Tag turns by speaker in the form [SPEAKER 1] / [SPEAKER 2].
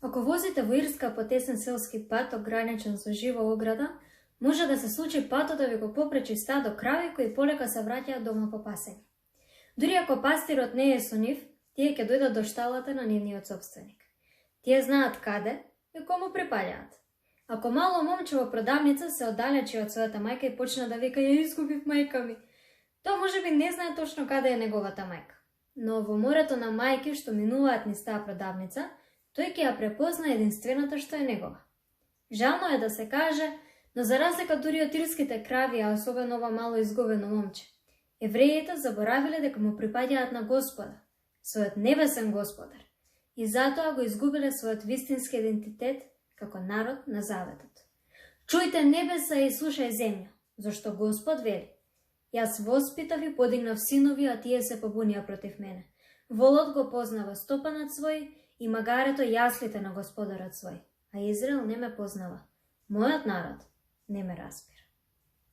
[SPEAKER 1] Ако возите во Ирска по тесен селски пат ограничен со жива ограда, може да се случи патот да ви го попречи стадо крави кои полека се враќаат дома по пасење. Дури ако пастирот не е со нив, тие ќе дојдат до шталата на нивниот собственик. Тие знаат каде и кому припаѓаат. Ако мало момче во продавница се оддалечи од својата мајка и почна да вика ја изгубив мајка ми, тоа можеби не знае точно каде е неговата мајка. Но во морето на мајки што минуваат низ таа продавница, тој ќе ја препозна единствената што е негова. Жално е да се каже, но за разлика дури од ирските крави, а особено ова мало изгубено момче, евреите заборавиле дека му припаѓаат на Господа, својот небесен Господар, и затоа го изгубиле својот вистински идентитет како народ на заветот. Чујте небеса и слушај земја, зашто Господ вели: јас воспитав и подигнав синови, а тие се побунија против мене. Волот го познава стопанот свој и магарето јаслите на Господарот свој, а Израел не ме познава. Мојот народ не ме разбира.